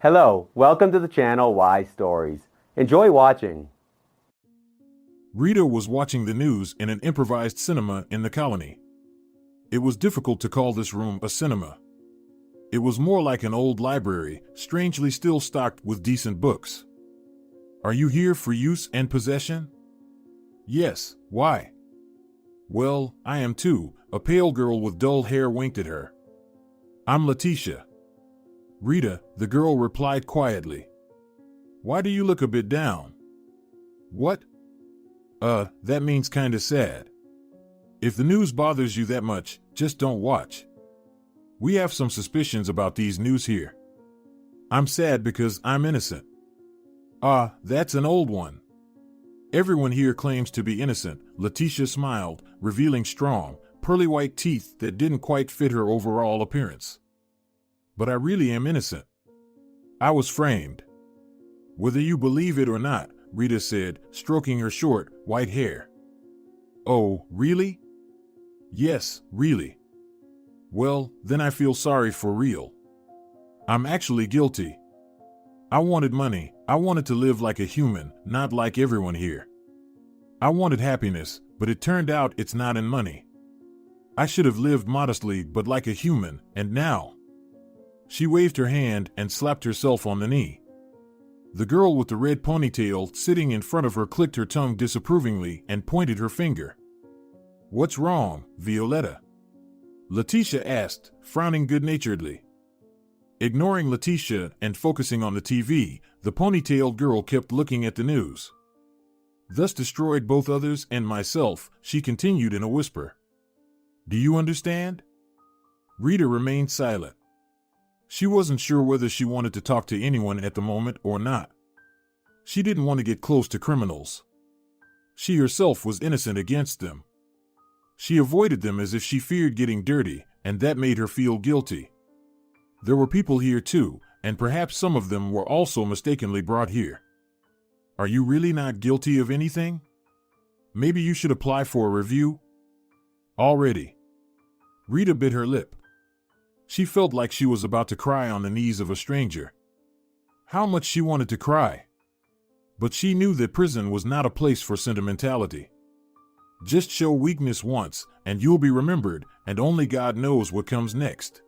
Hello, welcome to the channel Why Stories. Enjoy watching. Rita was watching the news in an improvised cinema in the colony. It was difficult to call this room a cinema. It was more like an old library, strangely still stocked with decent books. Are you here for use and possession? Yes, why? Well, I am too, a pale girl with dull hair winked at her. I'm Leticia. Rita, the girl replied quietly. Why do you look a bit down? What? That means kinda sad. If the news bothers you that much, just don't watch. We have some suspicions about these news here. I'm sad because I'm innocent. That's an old one. Everyone here claims to be innocent, Leticia smiled, revealing strong, pearly white teeth that didn't quite fit her overall appearance. But I really am innocent. I was framed. Whether you believe it or not, Rita said, stroking her short, white hair. Oh, really? Yes, really. Well, then I feel sorry for real. I'm actually guilty. I wanted money. I wanted to live like a human, not like everyone here. I wanted happiness, but it turned out it's not in money. I should have lived modestly but like a human, and now... She waved her hand and slapped herself on the knee. The girl with the red ponytail sitting in front of her clicked her tongue disapprovingly and pointed her finger. What's wrong, Violetta? Leticia asked, frowning good-naturedly. Ignoring Leticia and focusing on the TV, the ponytailed girl kept looking at the news. Thus destroyed both others and myself, she continued in a whisper. Do you understand? Rita remained silent. She wasn't sure whether she wanted to talk to anyone at the moment or not. She didn't want to get close to criminals. She herself was innocent against them. She avoided them as if she feared getting dirty, and that made her feel guilty. There were people here too, and perhaps some of them were also mistakenly brought here. Are you really not guilty of anything? Maybe you should apply for a review? Already. Rita bit her lip. She felt like she was about to cry on the knees of a stranger. How much she wanted to cry. But she knew that prison was not a place for sentimentality. Just show weakness once, and you'll be remembered, and only God knows what comes next.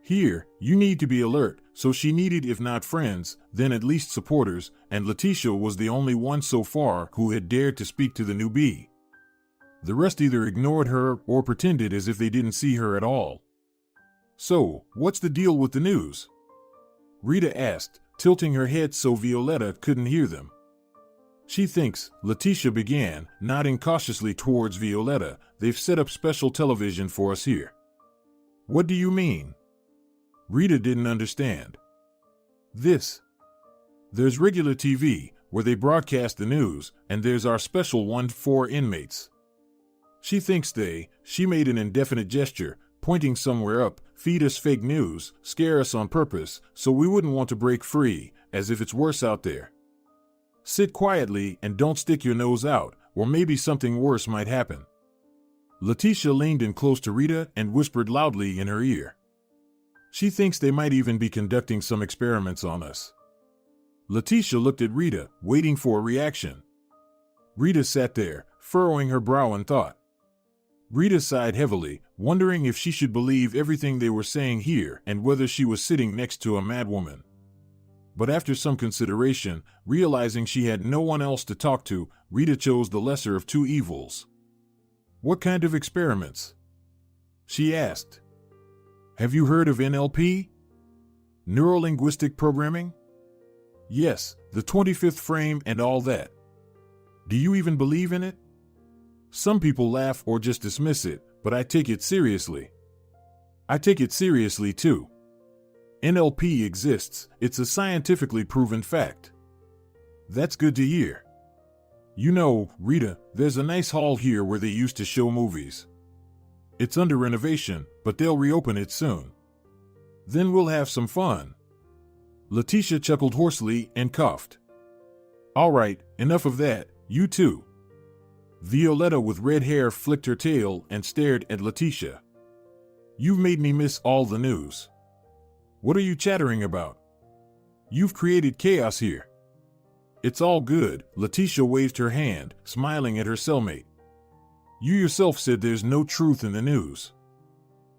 Here, you need to be alert, so she needed if not friends, then at least supporters, and Leticia was the only one so far who had dared to speak to the newbie. The rest either ignored her or pretended as if they didn't see her at all. So, what's the deal with the news? Rita asked, tilting her head so Violetta couldn't hear them. She thinks, Leticia began, nodding cautiously towards Violetta, they've set up special television for us here. What do you mean? Rita didn't understand. There's regular TV, where they broadcast the news, and there's our special one for inmates. She thinks she made an indefinite gesture, pointing somewhere up, feed us fake news, scare us on purpose, so we wouldn't want to break free, as if it's worse out there. Sit quietly and don't stick your nose out, or maybe something worse might happen. Leticia leaned in close to Rita and whispered loudly in her ear. She thinks they might even be conducting some experiments on us. Leticia looked at Rita, waiting for a reaction. Rita sat there, furrowing her brow in thought. Rita sighed heavily, wondering if she should believe everything they were saying here and whether she was sitting next to a madwoman. But after some consideration, realizing she had no one else to talk to, Rita chose the lesser of two evils. What kind of experiments? She asked. Have you heard of NLP? Neuro-linguistic programming? Yes, the 25th frame and all that. Do you even believe in it? Some people laugh or just dismiss it, but I take it seriously. I take it seriously too. NLP exists, it's a scientifically proven fact. That's good to hear. You know, Rita, there's a nice hall here where they used to show movies. It's under renovation, but they'll reopen it soon. Then we'll have some fun. Leticia chuckled hoarsely and coughed. All right, enough of that, you too. Violetta with red hair flicked her tail and stared at Leticia. You've made me miss all the news. What are you chattering about? You've created chaos here. It's all good, Leticia waved her hand, smiling at her cellmate. You yourself said there's no truth in the news.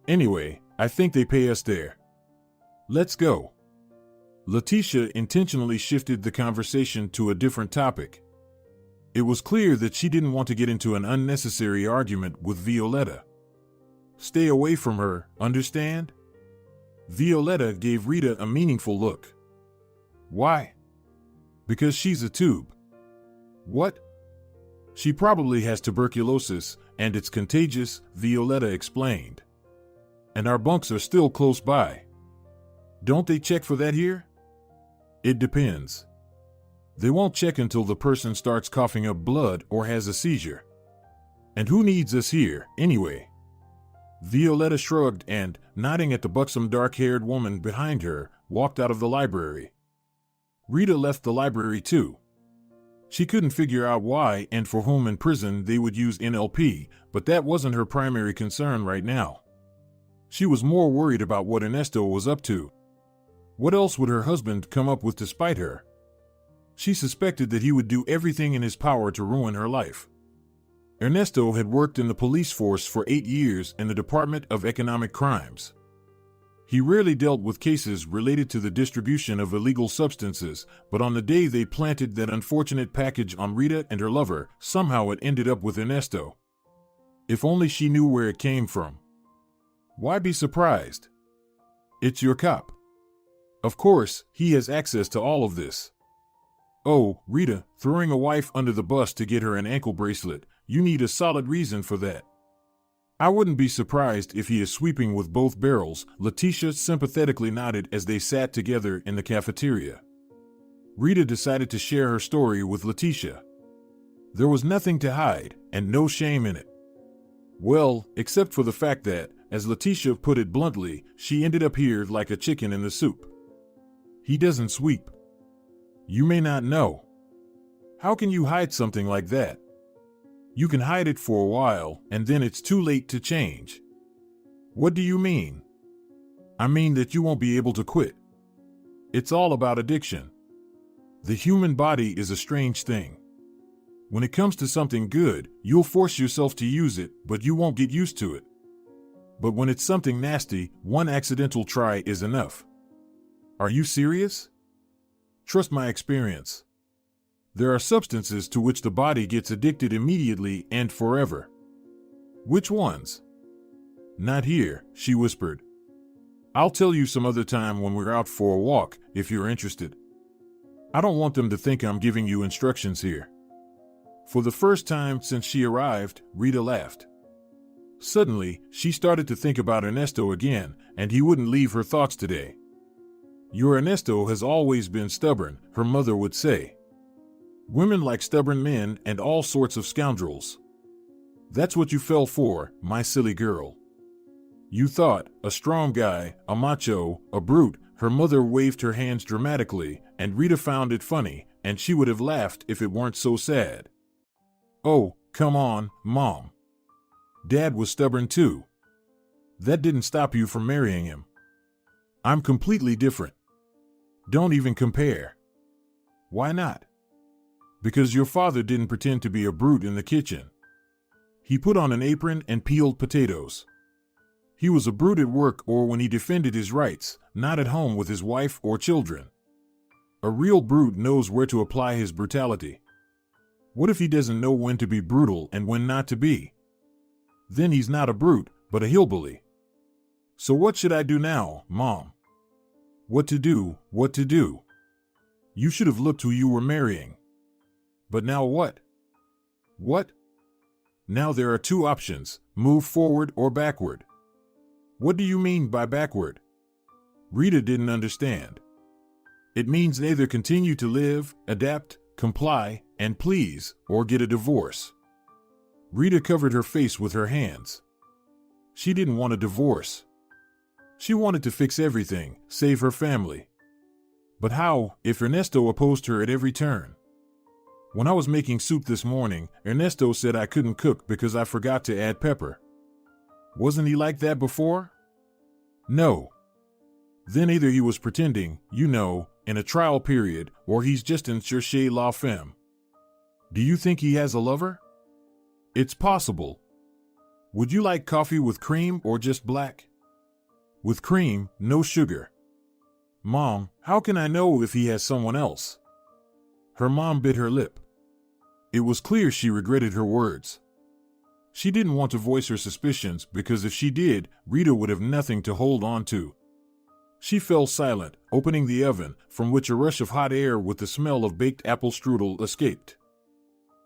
Anyway, I think they pay us there. Let's go. Leticia intentionally shifted the conversation to a different topic. It was clear that she didn't want to get into an unnecessary argument with Violetta. Stay away from her, understand? Violetta gave Rita a meaningful look. Why? Because she's a tube. What? She probably has tuberculosis, and it's contagious, Violetta explained. And our bunks are still close by. Don't they check for that here? It depends. They won't check until the person starts coughing up blood or has a seizure. And who needs us here, anyway? Violetta shrugged and, nodding at the buxom dark-haired woman behind her, walked out of the library. Rita left the library too. She couldn't figure out why and for whom in prison they would use NLP, but that wasn't her primary concern right now. She was more worried about what Ernesto was up to. What else would her husband come up with to spite her? She suspected that he would do everything in his power to ruin her life. Ernesto had worked in the police force for 8 years in the Department of Economic Crimes. He rarely dealt with cases related to the distribution of illegal substances, but on the day they planted that unfortunate package on Rita and her lover, somehow it ended up with Ernesto. If only she knew where it came from. Why be surprised? It's your cop. Of course, he has access to all of this. Oh, Rita, throwing a wife under the bus to get her an ankle bracelet, you need a solid reason for that. I wouldn't be surprised if he is sweeping with both barrels, Leticia sympathetically nodded as they sat together in the cafeteria. Rita decided to share her story with Leticia. There was nothing to hide, and no shame in it. Well, except for the fact that, as Leticia put it bluntly, she ended up here like a chicken in the soup. He doesn't sweep. You may not know. How can you hide something like that? You can hide it for a while, and then it's too late to change. What do you mean? I mean that you won't be able to quit. It's all about addiction. The human body is a strange thing. When it comes to something good, you'll force yourself to use it, but you won't get used to it. But when it's something nasty, one accidental try is enough. Are you serious? Trust my experience. There are substances to which the body gets addicted immediately and forever. Which ones? Not here, she whispered. I'll tell you some other time when we're out for a walk, if you're interested. I don't want them to think I'm giving you instructions here. For the first time since she arrived, Rita laughed. Suddenly, she started to think about Ernesto again, and he wouldn't leave her thoughts today. Your Ernesto has always been stubborn, her mother would say. Women like stubborn men and all sorts of scoundrels. That's what you fell for, my silly girl. You thought, a strong guy, a macho, a brute. Her mother waved her hands dramatically, and Rita found it funny, and she would have laughed if it weren't so sad. Oh, come on, Mom. Dad was stubborn too. That didn't stop you from marrying him. I'm completely different. Don't even compare. Why not? Because your father didn't pretend to be a brute in the kitchen. He put on an apron and peeled potatoes. He was a brute at work or when he defended his rights, not at home with his wife or children. A real brute knows where to apply his brutality. What if he doesn't know when to be brutal and when not to be? Then he's not a brute, but a hillbilly. So what should I do now, Mom? What to do, what to do? You should have looked who you were marrying. But now what? What? Now there are two options, move forward or backward. What do you mean by backward? Rita didn't understand. It means either continue to live, adapt, comply, and please, or get a divorce. Rita covered her face with her hands. She didn't want a divorce. She wanted to fix everything, save her family. But how, if Ernesto opposed her at every turn? When I was making soup this morning, Ernesto said I couldn't cook because I forgot to add pepper. Wasn't he like that before? No. Then either he was pretending, in a trial period, or he's just in cherchez la femme. Do you think he has a lover? It's possible. Would you like coffee with cream or just black? With cream, no sugar. Mom, how can I know if he has someone else? Her mom bit her lip. It was clear she regretted her words. She didn't want to voice her suspicions because if she did, Rita would have nothing to hold on to. She fell silent, opening the oven, from which a rush of hot air with the smell of baked apple strudel escaped.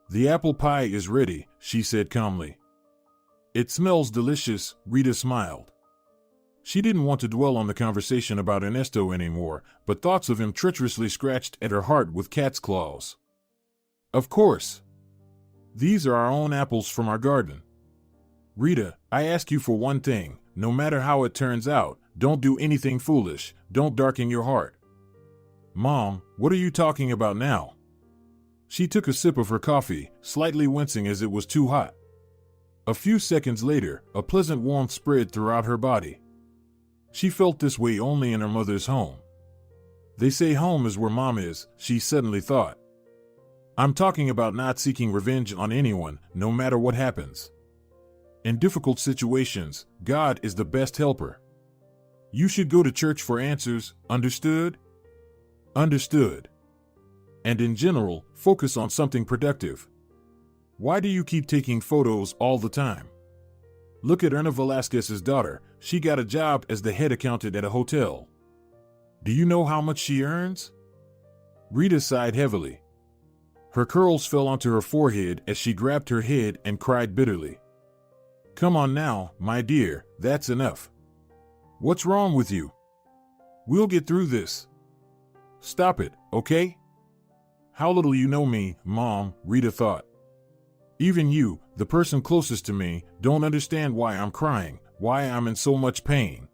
The apple pie is ready, she said calmly. It smells delicious, Rita smiled. She didn't want to dwell on the conversation about Ernesto anymore, but thoughts of him treacherously scratched at her heart with cat's claws. Of course. These are our own apples from our garden. Rita, I ask you for one thing, no matter how it turns out, don't do anything foolish, don't darken your heart. Mom, what are you talking about now? She took a sip of her coffee, slightly wincing as it was too hot. A few seconds later, a pleasant warmth spread throughout her body. She felt this way only in her mother's home. They say home is where Mom is, she suddenly thought. I'm talking about not seeking revenge on anyone, no matter what happens. In difficult situations, God is the best helper. You should go to church for answers, understood? Understood. And in general, focus on something productive. Why do you keep taking photos all the time? Look at Erna Velasquez's daughter. She got a job as the head accountant at a hotel. Do you know how much she earns? Rita sighed heavily. Her curls fell onto her forehead as she grabbed her head and cried bitterly. Come on now, my dear, that's enough. What's wrong with you? We'll get through this. Stop it, okay? How little you know me, Mom, Rita thought. Even you, the person closest to me, don't understand why I'm crying, why I'm in so much pain.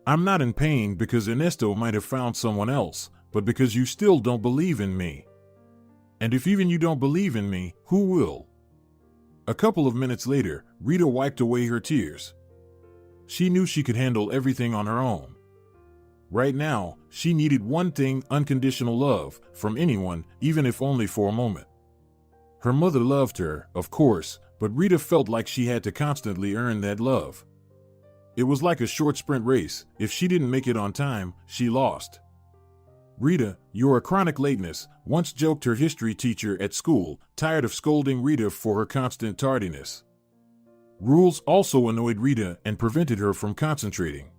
I'm not in pain because Ernesto might have found someone else, but because you still don't believe in me. And if even you don't believe in me, who will? A couple of minutes later, Rita wiped away her tears. She knew she could handle everything on her own. Right now, she needed one thing: unconditional love from anyone, even if only for a moment. Her mother loved her, of course, but Rita felt like she had to constantly earn that love. It was like a short sprint race. If she didn't make it on time, she lost. Rita, you're a chronic lateness, once joked her history teacher at school, tired of scolding Rita for her constant tardiness. Rules also annoyed Rita and prevented her from concentrating.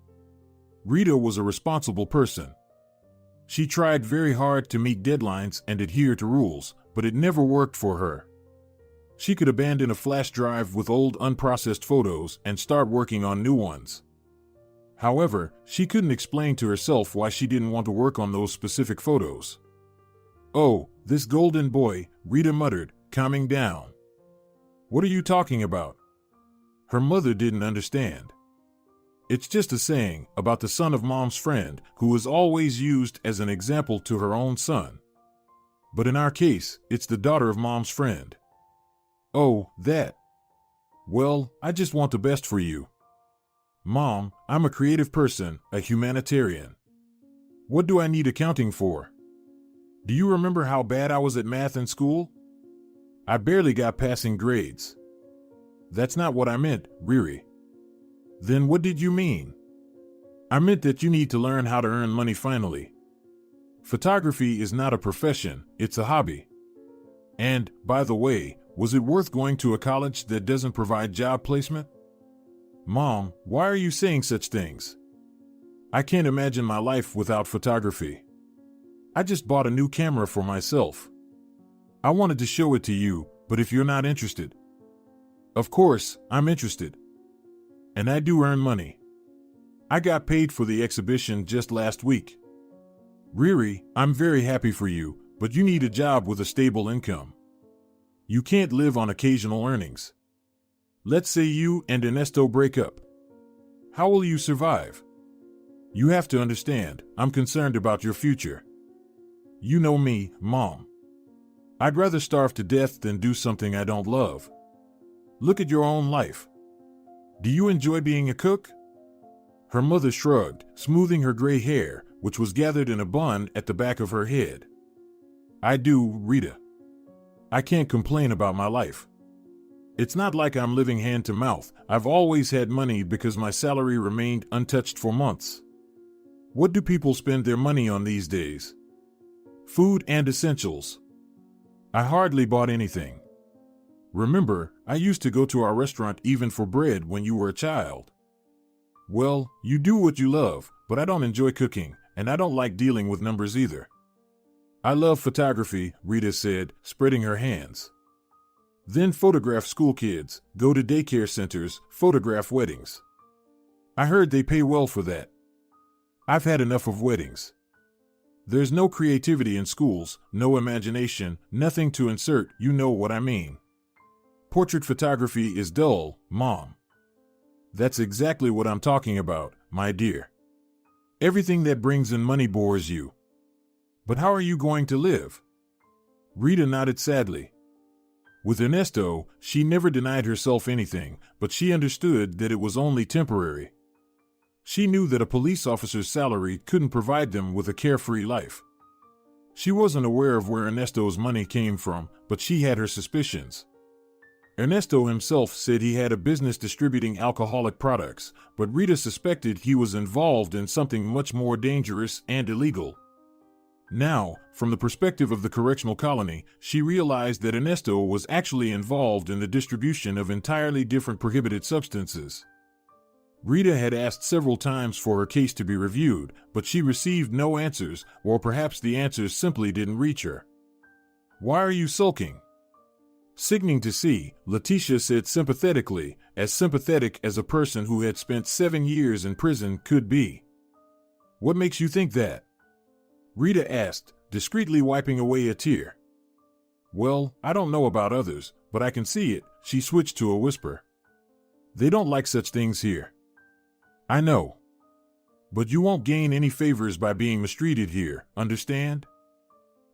Rita was a responsible person. She tried very hard to meet deadlines and adhere to rules, but it never worked for her. She could abandon a flash drive with old unprocessed photos and start working on new ones. However, she couldn't explain to herself why she didn't want to work on those specific photos. Oh, this golden boy, Rita muttered, calming down. What are you talking about? Her mother didn't understand. It's just a saying about the son of Mom's friend who is always used as an example to her own son. But in our case, it's the daughter of Mom's friend. Oh, that. Well, I just want the best for you. Mom, I'm a creative person, a humanitarian. What do I need accounting for? Do you remember how bad I was at math in school? I barely got passing grades. That's not what I meant, Riri. Then what did you mean? I meant that you need to learn how to earn money finally. Photography is not a profession, it's a hobby. And, by the way, was it worth going to a college that doesn't provide job placement? Mom, why are you saying such things? I can't imagine my life without photography. I just bought a new camera for myself. I wanted to show it to you, but if you're not interested. Of course, I'm interested. And I do earn money. I got paid for the exhibition just last week. Riri, I'm very happy for you, but you need a job with a stable income. You can't live on occasional earnings. Let's say you and Ernesto break up. How will you survive? You have to understand, I'm concerned about your future. You know me, Mom. I'd rather starve to death than do something I don't love. Look at your own life. Do you enjoy being a cook? Her mother shrugged, smoothing her gray hair, which was gathered in a bun at the back of her head. I do, Rita. I can't complain about my life. It's not like I'm living hand to mouth. I've always had money because my salary remained untouched for months. What do people spend their money on these days? Food and essentials. I hardly bought anything. Remember, I used to go to our restaurant even for bread when you were a child. Well, you do what you love, but I don't enjoy cooking, and I don't like dealing with numbers either. I love photography, Rita said, spreading her hands. Then photograph school kids, go to daycare centers, photograph weddings. I heard they pay well for that. I've had enough of weddings. There's no creativity in schools, no imagination, nothing to insert, you know what I mean. Portrait photography is dull, Mom. That's exactly what I'm talking about, my dear. Everything that brings in money bores you. But how are you going to live? Rita nodded sadly. With Ernesto, she never denied herself anything, but she understood that it was only temporary. She knew that a police officer's salary couldn't provide them with a carefree life. She wasn't aware of where Ernesto's money came from, but she had her suspicions. Ernesto himself said he had a business distributing alcoholic products, but Rita suspected he was involved in something much more dangerous and illegal. Now, from the perspective of the correctional colony, she realized that Ernesto was actually involved in the distribution of entirely different prohibited substances. Rita had asked several times for her case to be reviewed, but she received no answers, or perhaps the answers simply didn't reach her. Why are you sulking? Signing to see, Leticia said sympathetically, as sympathetic as a person who had spent 7 years in prison could be. What makes you think that? Rita asked, discreetly wiping away a tear. Well, I don't know about others, but I can see it, she switched to a whisper. They don't like such things here. I know. But you won't gain any favors by being mistreated here, understand?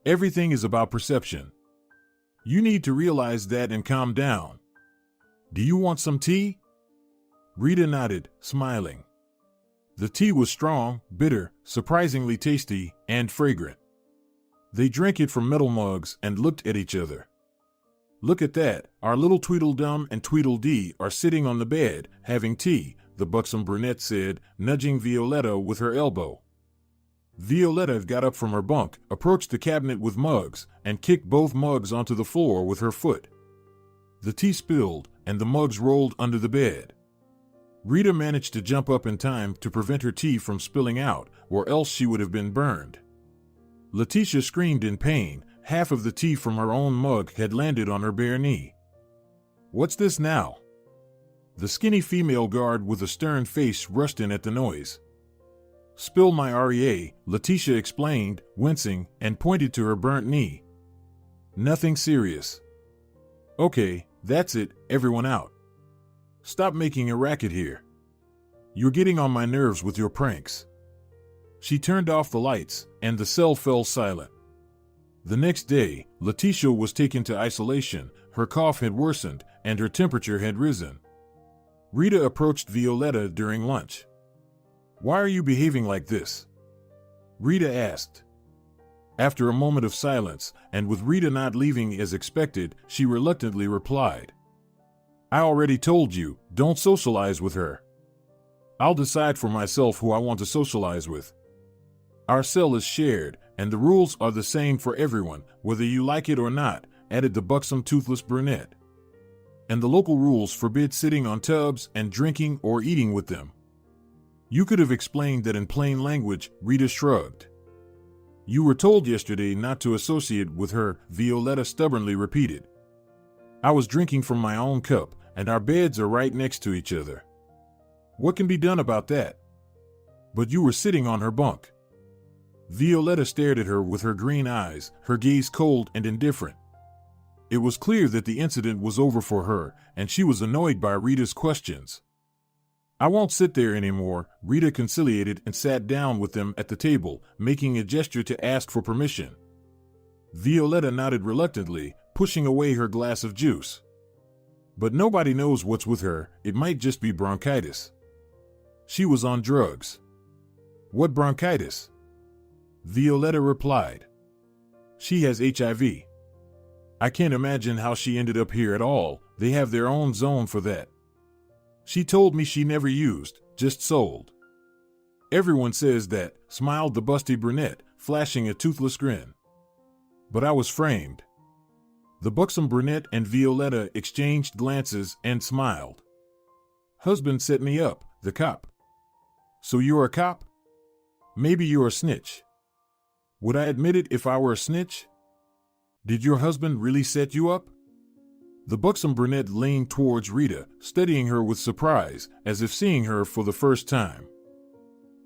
Everything is about perception. You need to realize that and calm down. Do you want some tea? Rita nodded, smiling. The tea was strong, bitter, surprisingly tasty, and fragrant. They drank it from metal mugs and looked at each other. Look at that, our little Tweedledum and Tweedledee are sitting on the bed, having tea, the buxom brunette said, nudging Violetta with her elbow. Violetta got up from her bunk, approached the cabinet with mugs, and kicked both mugs onto the floor with her foot. The tea spilled, and the mugs rolled under the bed. Rita managed to jump up in time to prevent her tea from spilling out, or else she would have been burned. Leticia screamed in pain. Half of the tea from her own mug had landed on her bare knee. What's this now? The skinny female guard with a stern face rushed in at the noise. Spill my REA, Leticia explained, wincing, and pointed to her burnt knee. Nothing serious. Okay, that's it, everyone out. Stop making a racket here. You're getting on my nerves with your pranks. She turned off the lights, and the cell fell silent. The next day, Leticia was taken to isolation, her cough had worsened, and her temperature had risen. Rita approached Violetta during lunch. Why are you behaving like this? Rita asked. After a moment of silence, and with Rita not leaving as expected, she reluctantly replied. I already told you, don't socialize with her. I'll decide for myself who I want to socialize with. Our cell is shared, and the rules are the same for everyone, whether you like it or not, added the buxom toothless brunette. And the local rules forbid sitting on tubs and drinking or eating with them. You could have explained that in plain language, Rita shrugged. You were told yesterday not to associate with her, Violetta stubbornly repeated. I was drinking from my own cup, and our beds are right next to each other. What can be done about that? But you were sitting on her bunk. Violetta stared at her with her green eyes, her gaze cold and indifferent. It was clear that the incident was over for her, and she was annoyed by Rita's questions. I won't sit there anymore, Rita conciliated and sat down with them at the table, making a gesture to ask for permission. Violetta nodded reluctantly, pushing away her glass of juice. But nobody knows what's with her, it might just be bronchitis. She was on drugs. What bronchitis? Violetta replied. She has HIV. I can't imagine how she ended up here at all. They have their own zone for that. She told me she never used, just sold. Everyone says that, smiled the busty brunette, flashing a toothless grin. But I was framed. The buxom brunette and Violetta exchanged glances and smiled. Husband set me up, the cop. So you're a cop? Maybe you're a snitch. Would I admit it if I were a snitch? Did your husband really set you up? The buxom brunette leaned towards Rita, studying her with surprise, as if seeing her for the first time.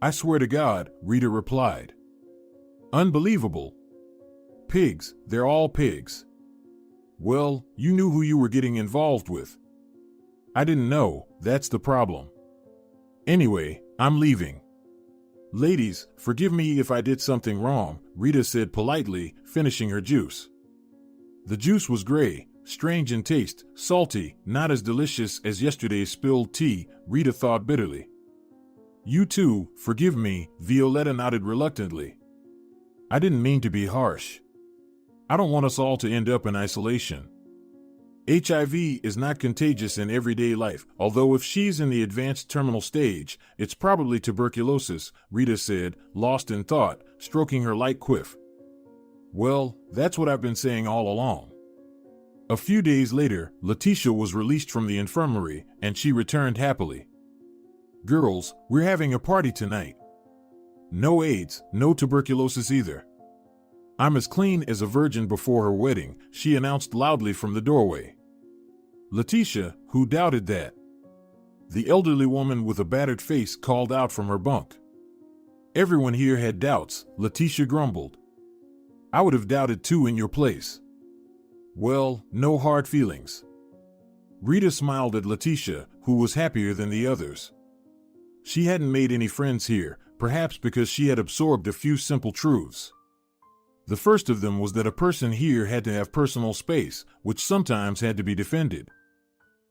I swear to God, Rita replied. Unbelievable. Pigs, they're all pigs. Well, you knew who you were getting involved with. I didn't know, that's the problem. Anyway, I'm leaving. Ladies, forgive me if I did something wrong, Rita said politely, finishing her juice. The juice was gray, strange in taste, salty, not as delicious as yesterday's spilled tea, Rita thought bitterly. You too, forgive me, Violetta nodded reluctantly. I didn't mean to be harsh. I don't want us all to end up in isolation. HIV is not contagious in everyday life, although if she's in the advanced terminal stage, it's probably tuberculosis, Rita said, lost in thought, stroking her light quiff. Well, that's what I've been saying all along. A few days later, Leticia was released from the infirmary, and she returned happily. Girls, we're having a party tonight. No AIDS, no tuberculosis either. I'm as clean as a virgin before her wedding, she announced loudly from the doorway. Leticia, who doubted that? The elderly woman with a battered face called out from her bunk. Everyone here had doubts, Leticia grumbled. I would have doubted too in your place. Well, no hard feelings. Rita smiled at Leticia, who was happier than the others. She hadn't made any friends here, perhaps because she had absorbed a few simple truths. The first of them was that a person here had to have personal space, which sometimes had to be defended.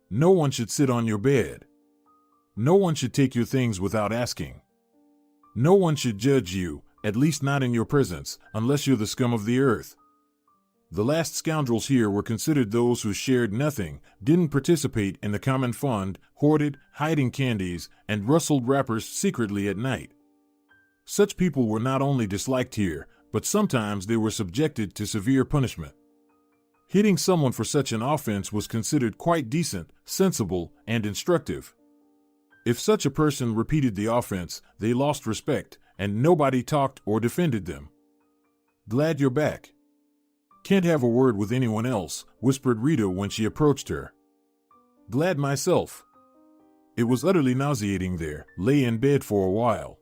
No one should sit on your bed. No one should take your things without asking. No one should judge you, at least not in your presence, unless you're the scum of the earth. The last scoundrels here were considered those who shared nothing, didn't participate in the common fund, hoarded, hiding candies, and rustled wrappers secretly at night. Such people were not only disliked here, but sometimes they were subjected to severe punishment. Hitting someone for such an offense was considered quite decent, sensible, and instructive. If such a person repeated the offense, they lost respect, and nobody talked or defended them. Glad you're back. Can't have a word with anyone else, whispered Rita when she approached her. Glad myself. It was utterly nauseating there, lay in bed for a while.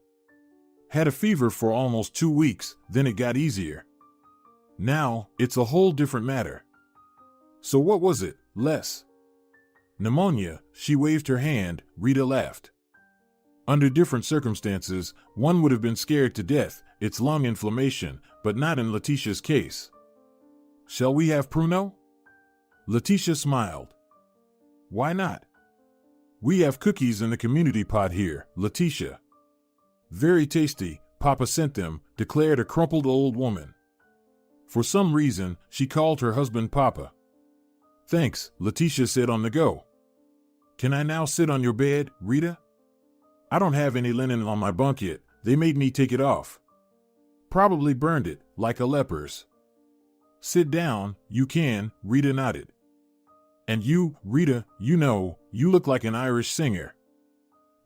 Had a fever for almost 2 weeks, then it got easier. Now, it's a whole different matter. So what was it, Les? Pneumonia, she waved her hand, Rita laughed. Under different circumstances, one would have been scared to death, it's lung inflammation, but not in Leticia's case. Shall we have Pruno? Leticia smiled. Why not? We have cookies in the community pot here, Leticia. Very tasty, Papa sent them, declared a crumpled old woman. For some reason, she called her husband Papa. Thanks, Leticia said on the go. Can I now sit on your bed, Rita? I don't have any linen on my bunk yet, they made me take it off. Probably burned it, like a leper's. Sit down, you can, Rita nodded. And you, Rita, you know, you look like an Irish singer.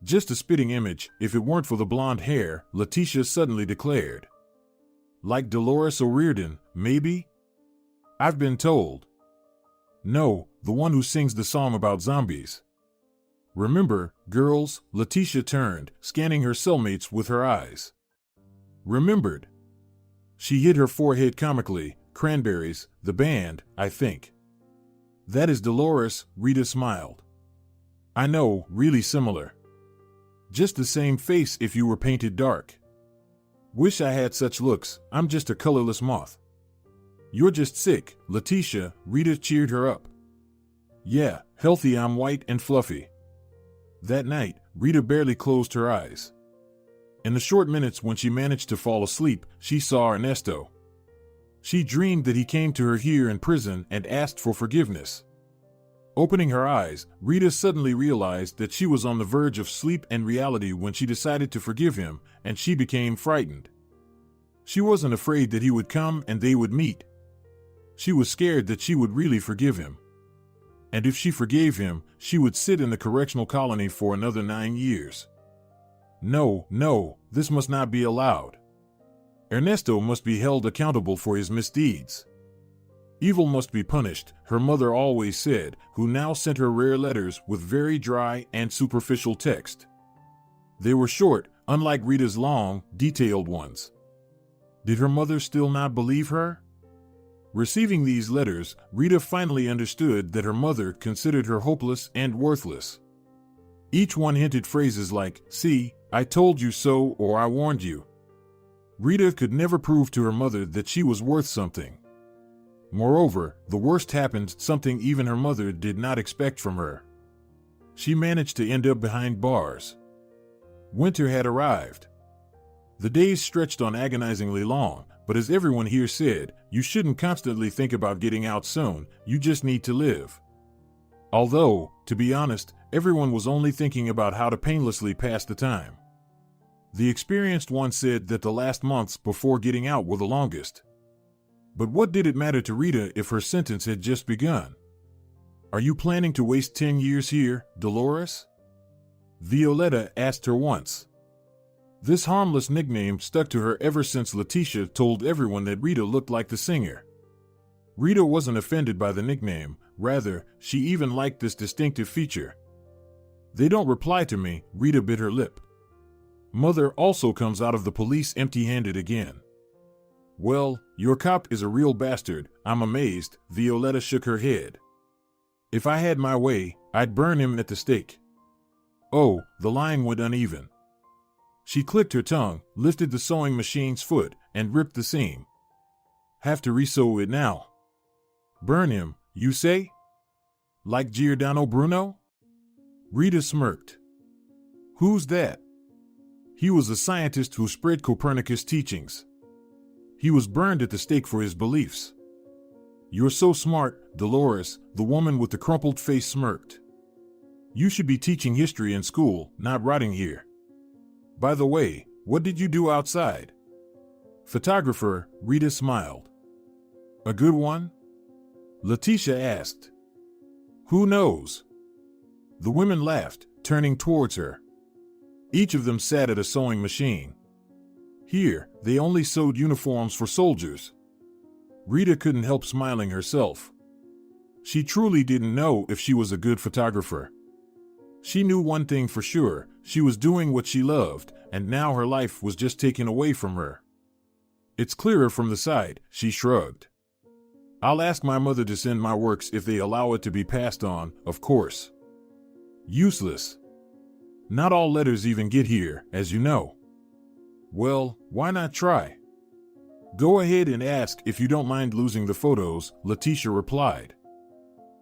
Just a spitting image, if it weren't for the blonde hair, Leticia suddenly declared. Like Dolores O'Riordan, maybe? I've been told. No, the one who sings the song about zombies. Remember, girls, Leticia turned, scanning her cellmates with her eyes. Remembered. She hit her forehead comically. Cranberries, the band, I think. That is Dolores, Rita smiled. I know, really similar. Just the same face if you were painted dark. Wish I had such looks, I'm just a colorless moth. You're just sick, Leticia, Rita cheered her up. Yeah, healthy I'm white and fluffy. That night, Rita barely closed her eyes. In the short minutes when she managed to fall asleep, she saw Ernesto. She dreamed that he came to her here in prison and asked for forgiveness. Opening her eyes, Rita suddenly realized that she was on the verge of sleep and reality when she decided to forgive him, and she became frightened. She wasn't afraid that he would come and they would meet. She was scared that she would really forgive him. And if she forgave him, she would sit in the correctional colony for another 9 years. No, this must not be allowed. Ernesto must be held accountable for his misdeeds. Evil must be punished, her mother always said, who now sent her rare letters with very dry and superficial text. They were short, unlike Rita's long, detailed ones. Did her mother still not believe her? Receiving these letters, Rita finally understood that her mother considered her hopeless and worthless. Each one hinted phrases like, "See, I told you so," or "I warned you." Rita could never prove to her mother that she was worth something. Moreover, the worst happened, something even her mother did not expect from her. She managed to end up behind bars. Winter had arrived. The days stretched on agonizingly long, but as everyone here said, you shouldn't constantly think about getting out soon, you just need to live. Although, to be honest, everyone was only thinking about how to painlessly pass the time. The experienced one said that the last months before getting out were the longest. But what did it matter to Rita if her sentence had just begun? "Are you planning to waste 10 years here, Dolores?" Violetta asked her once. This harmless nickname stuck to her ever since Leticia told everyone that Rita looked like the singer. Rita wasn't offended by the nickname, rather, she even liked this distinctive feature. "They don't reply to me," Rita bit her lip. Mother also comes out of the police empty-handed again. "Well, your cop is a real bastard, I'm amazed," Violetta shook her head. "If I had my way, I'd burn him at the stake." Oh, the line went uneven. She clicked her tongue, lifted the sewing machine's foot, and ripped the seam. "Have to resew it now." "Burn him, you say? Like Giordano Bruno?" Rita smirked. "Who's that?" "He was a scientist who spread Copernicus' teachings. He was burned at the stake for his beliefs." "You're so smart, Dolores," the woman with the crumpled face smirked. "You should be teaching history in school, not rotting here. By the way, what did you do outside?" "Photographer," Rita smiled. "A good one?" Leticia asked. "Who knows?" The women laughed, turning towards her. Each of them sat at a sewing machine. Here, they only sewed uniforms for soldiers. Rita couldn't help smiling herself. She truly didn't know if she was a good photographer. She knew one thing for sure, she was doing what she loved, and now her life was just taken away from her. "It's clearer from the side," she shrugged. "I'll ask my mother to send my works if they allow it to be passed on, of course." "Useless. Not all letters even get here, as you know." "Well, why not try?" "Go ahead and ask if you don't mind losing the photos," Leticia replied.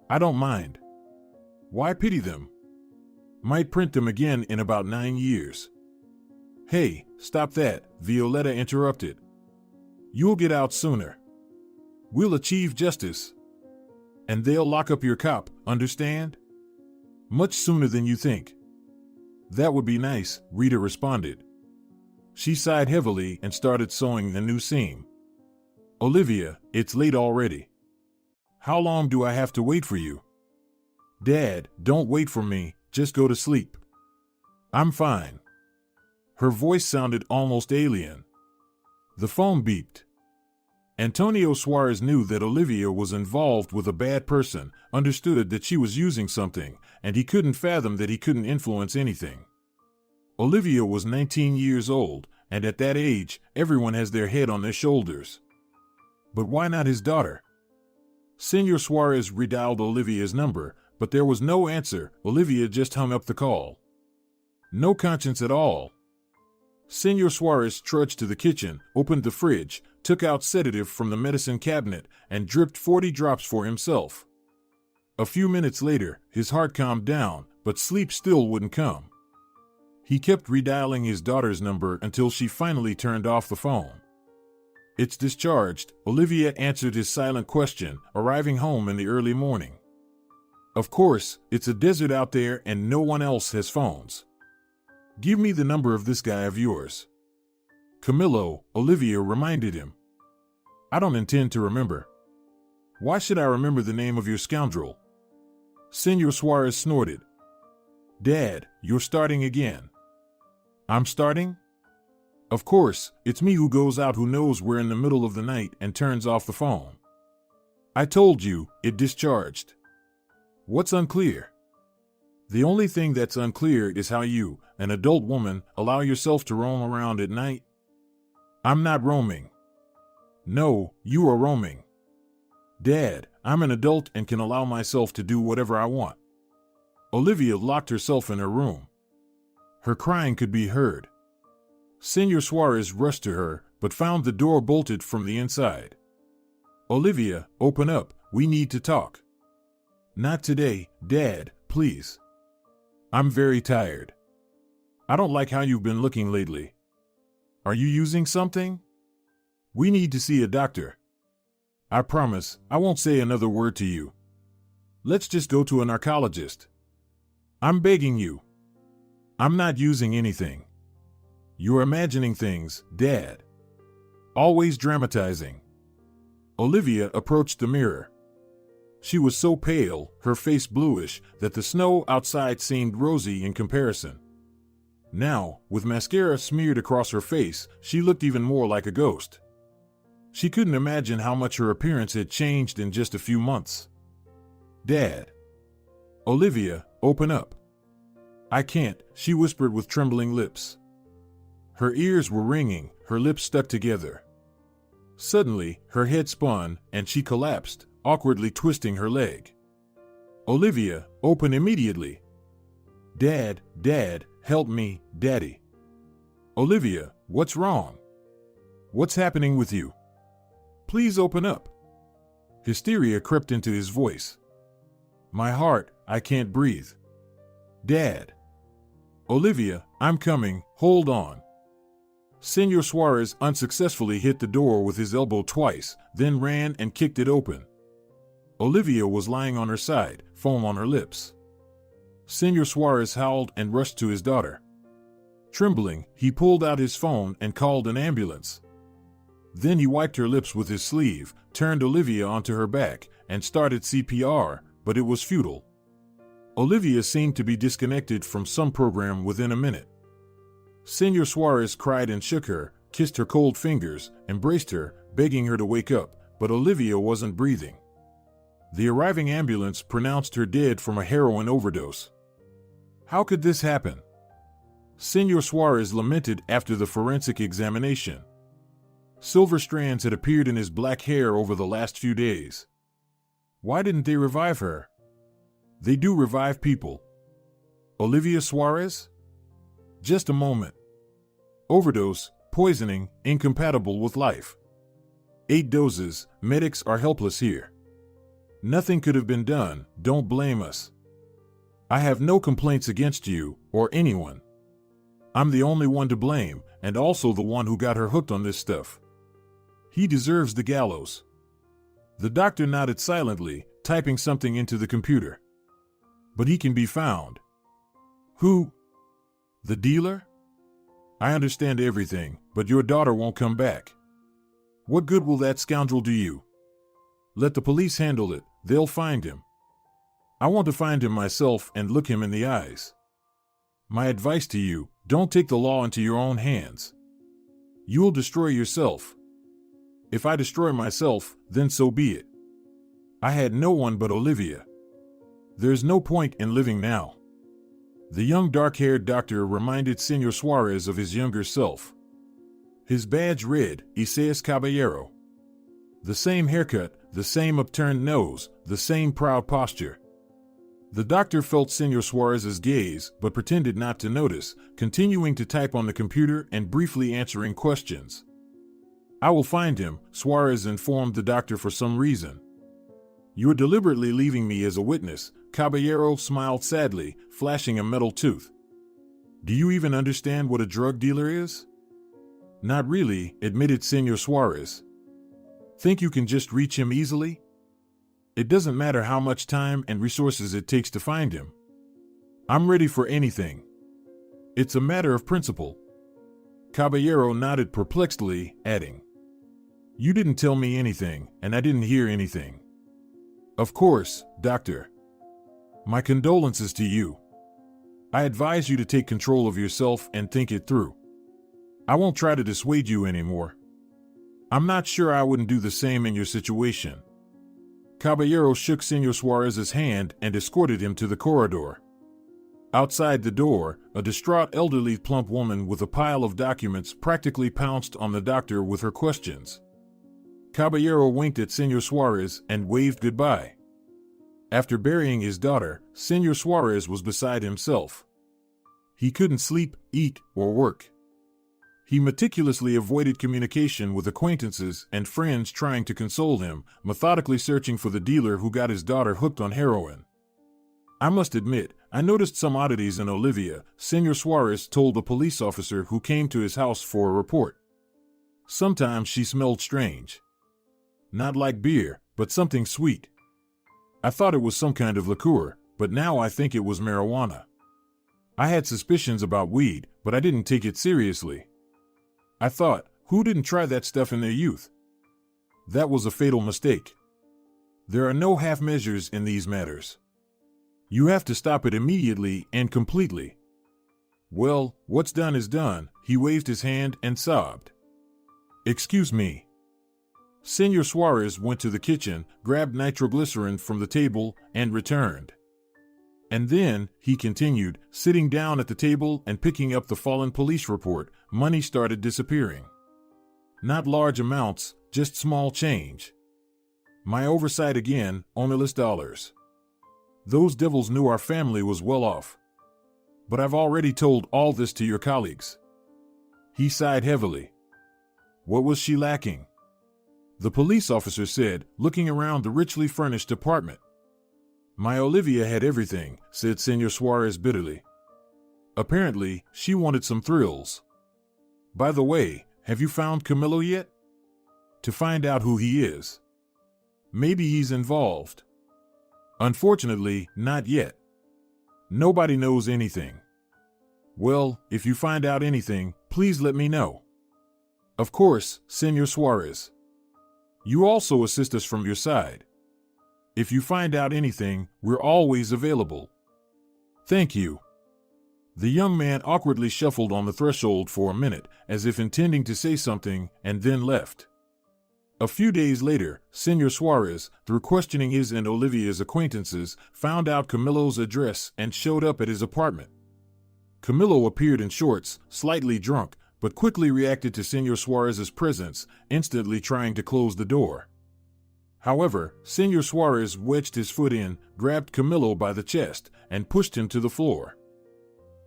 "I don't mind. Why pity them? Might print them again in about 9 years. "Hey, stop that," Violetta interrupted. "You'll get out sooner. We'll achieve justice. And they'll lock up your cop, understand? Much sooner than you think." "That would be nice," Rita responded. She sighed heavily and started sewing the new seam. "Olivia, it's late already. How long do I have to wait for you?" "Dad, don't wait for me, just go to sleep." "I'm fine." Her voice sounded almost alien. The phone beeped. Antonio Suarez knew that Olivia was involved with a bad person, understood that she was using something, and he couldn't fathom that he couldn't influence anything. Olivia was 19 years old, and at that age, everyone has their head on their shoulders. But why not his daughter? Senor Suarez redialed Olivia's number, but there was no answer. Olivia just hung up the call. No conscience at all. Senor Suarez trudged to the kitchen, opened the fridge, took out sedative from the medicine cabinet, and dripped 40 drops for himself. A few minutes later, his heart calmed down, but sleep still wouldn't come. He kept redialing his daughter's number until she finally turned off the phone. "It's discharged," Olivia answered his silent question, arriving home in the early morning. "Of course, it's a desert out there and no one else has phones. Give me the number of this guy of yours." "Camillo," Olivia reminded him. "I don't intend to remember." "Why should I remember the name of your scoundrel?" Senor Suarez snorted. "Dad, you're starting again." "I'm starting?" "Of course, it's me who goes out who knows we're in the middle of the night and turns off the phone. I told you, it discharged. What's unclear?" "The only thing that's unclear is how you, an adult woman, allow yourself to roam around at night." "I'm not roaming." "No, you are roaming." "Dad, I'm an adult and can allow myself to do whatever I want." Olivia locked herself in her room. Her crying could be heard. Senor Suarez rushed to her, but found the door bolted from the inside. "Olivia, open up, we need to talk." "Not today, Dad, please. I'm very tired. I don't like how you've been looking lately. Are you using something? We need to see a doctor. I promise, I won't say another word to you. Let's just go to a narcologist. I'm begging you." "I'm not using anything." "You're imagining things, Dad. Always dramatizing." Olivia approached the mirror. She was so pale, her face bluish, that the snow outside seemed rosy in comparison. Now, with mascara smeared across her face, she looked even more like a ghost. She couldn't imagine how much her appearance had changed in just a few months. "Dad." "Olivia, open up." "I can't," she whispered with trembling lips. Her ears were ringing, her lips stuck together. Suddenly, her head spun, and she collapsed, awkwardly twisting her leg. "Olivia, open immediately." "Dad, Dad, help me, Daddy." "Olivia, what's wrong? What's happening with you? Please open up." Hysteria crept into his voice. "My heart, I can't breathe." "Dad." "Olivia, I'm coming, hold on." Senor Suarez unsuccessfully hit the door with his elbow twice, then ran and kicked it open. Olivia was lying on her side, foam on her lips. Senor Suarez howled and rushed to his daughter. Trembling, he pulled out his phone and called an ambulance. Then he wiped her lips with his sleeve, turned Olivia onto her back, and started CPR, but it was futile. Olivia seemed to be disconnected from some program within a minute. Senor Suarez cried and shook her, kissed her cold fingers, embraced her, begging her to wake up, but Olivia wasn't breathing. The arriving ambulance pronounced her dead from a heroin overdose. How could this happen? Senor Suarez lamented after the forensic examination. Silver strands had appeared in his black hair over the last few days. Why didn't they revive her? They do revive people. Olivia Suarez? Just a moment. Overdose, poisoning, incompatible with life. 8 doses, medics are helpless here. Nothing could have been done, don't blame us. I have no complaints against you, or anyone. I'm the only one to blame, and also the one who got her hooked on this stuff. He deserves the gallows. The doctor nodded silently, typing something into the computer. But he can be found. Who? The dealer? I understand everything, but your daughter won't come back. What good will that scoundrel do you? Let the police handle it, they'll find him. I want to find him myself and look him in the eyes. My advice to you, don't take the law into your own hands. You'll destroy yourself. If I destroy myself, then so be it. I had no one but Olivia. There's no point in living now. The young dark-haired doctor reminded Senor Suarez of his younger self. His badge read, Isaías Caballero. The same haircut, the same upturned nose, the same proud posture. The doctor felt Senor Suarez's gaze, but pretended not to notice, continuing to type on the computer and briefly answering questions. I will find him, Suarez informed the doctor for some reason. You're deliberately leaving me as a witness, Caballero smiled sadly, flashing a metal tooth. Do you even understand what a drug dealer is? Not really, admitted Senor Suarez. Think you can just reach him easily? It doesn't matter how much time and resources it takes to find him. I'm ready for anything. It's a matter of principle. Caballero nodded perplexedly, adding, You didn't tell me anything, and I didn't hear anything. Of course, Doctor. My condolences to you. I advise you to take control of yourself and think it through. I won't try to dissuade you anymore. I'm not sure I wouldn't do the same in your situation. Caballero shook Senor Suarez's hand and escorted him to the corridor. Outside the door, a distraught elderly plump woman with a pile of documents practically pounced on the doctor with her questions. Caballero winked at Senor Suarez and waved goodbye. After burying his daughter, Senor Suarez was beside himself. He couldn't sleep, eat, or work. He meticulously avoided communication with acquaintances and friends trying to console him, methodically searching for the dealer who got his daughter hooked on heroin. I must admit, I noticed some oddities in Olivia, Senor Suarez told the police officer who came to his house for a report. Sometimes she smelled strange. Not like beer, but something sweet. I thought it was some kind of liqueur, but now I think it was marijuana. I had suspicions about weed, but I didn't take it seriously. I thought, who didn't try that stuff in their youth? That was a fatal mistake. There are no half measures in these matters. You have to stop it immediately and completely. Well, what's done is done, he waved his hand and sobbed. Excuse me. Senor Suarez went to the kitchen, grabbed nitroglycerin from the table, and returned. And then, he continued, sitting down at the table and picking up the fallen police report, money started disappearing. Not large amounts, just small change. My oversight again, ownerless dollars. Those devils knew our family was well off. But I've already told all this to your colleagues. He sighed heavily. What was she lacking? The police officer said, looking around the richly furnished apartment. My Olivia had everything, said Senor Suarez bitterly. Apparently, she wanted some thrills. By the way, have you found Camilo yet? To find out who he is. Maybe he's involved. Unfortunately, not yet. Nobody knows anything. Well, if you find out anything, please let me know. Of course, Senor Suarez. You also assist us from your side. If you find out anything, we're always available. Thank you. The young man awkwardly shuffled on the threshold for a minute, as if intending to say something, and then left. A few days later, Senor Suarez, through questioning his and Olivia's acquaintances, found out Camilo's address and showed up at his apartment. Camilo appeared in shorts, slightly drunk, but quickly reacted to Senor Suarez's presence, instantly trying to close the door. However, Senor Suarez wedged his foot in, grabbed Camilo by the chest, and pushed him to the floor.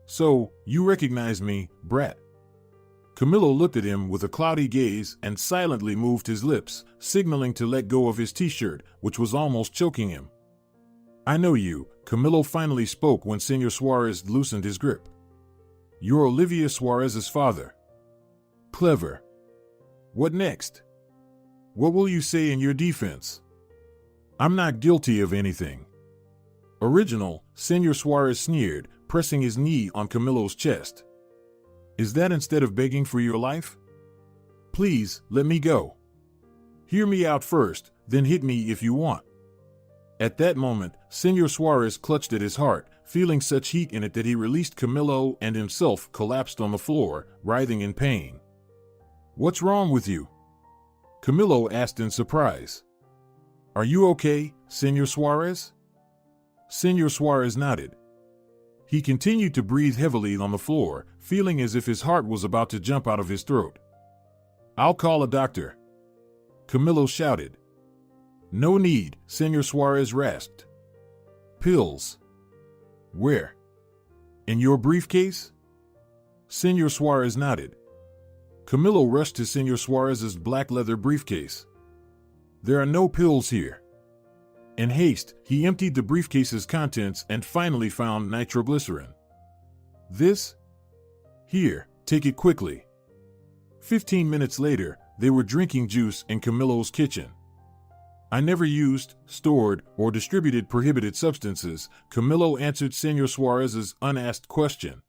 So, you recognize me, brat? Camilo looked at him with a cloudy gaze and silently moved his lips, signaling to let go of his t-shirt, which was almost choking him. I know you, Camilo finally spoke when Senor Suarez loosened his grip. You're Olivia Suarez's father. Clever. What next? What will you say in your defense? I'm not guilty of anything. Original, Senor Suarez sneered, pressing his knee on Camilo's chest. Is that instead of begging for your life? Please, let me go. Hear me out first, then hit me if you want. At that moment, Senor Suarez clutched at his heart, feeling such heat in it that he released Camilo and himself collapsed on the floor, writhing in pain. What's wrong with you? Camilo asked in surprise. Are you okay, Senor Suarez? Senor Suarez nodded. He continued to breathe heavily on the floor, feeling as if his heart was about to jump out of his throat. I'll call a doctor. Camilo shouted. No need, Senor Suarez rasped. Pills. Where? In your briefcase? Senor Suarez nodded. Camilo rushed to Senor Suarez's black leather briefcase. There are no pills here. In haste, he emptied the briefcase's contents and finally found nitroglycerin. This? Here, take it quickly. 15 minutes later, they were drinking juice in Camillo's kitchen. I never used, stored, or distributed prohibited substances, Camillo answered Senor Suarez's unasked question.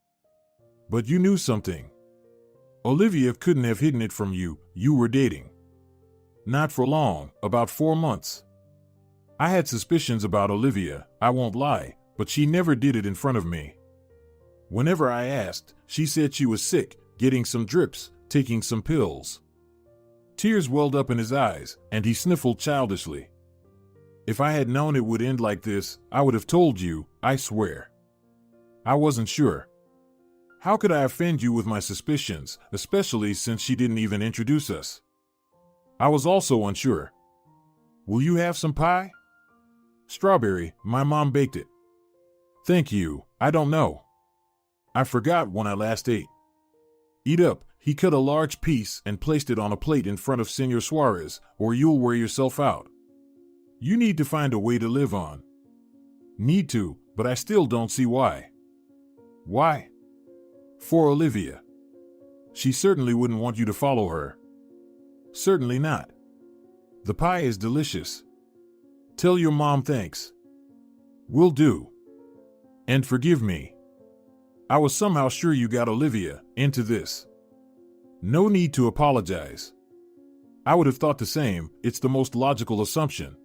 But you knew something. Olivia couldn't have hidden it from you. You were dating. Not for long, about 4 months. I had suspicions about Olivia, I won't lie, but she never did it in front of me. Whenever I asked, she said she was sick, getting some drips, taking some pills. Tears welled up in his eyes, and he sniffled childishly. If I had known it would end like this, I would have told you, I swear. I wasn't sure. How could I offend you with my suspicions, especially since she didn't even introduce us? I was also unsure. Will you have some pie? Strawberry, my mom baked it. Thank you, I don't know. I forgot when I last ate. Eat up. He cut a large piece and placed it on a plate in front of Senor Suarez, or you'll wear yourself out. You need to find a way to live on. Need to, but I still don't see why. Why? For Olivia. She certainly wouldn't want you to follow her. Certainly not. The pie is delicious. Tell your mom thanks. Will do. And forgive me. I was somehow sure you got Olivia into this. No need to apologize. I would have thought the same, it's the most logical assumption.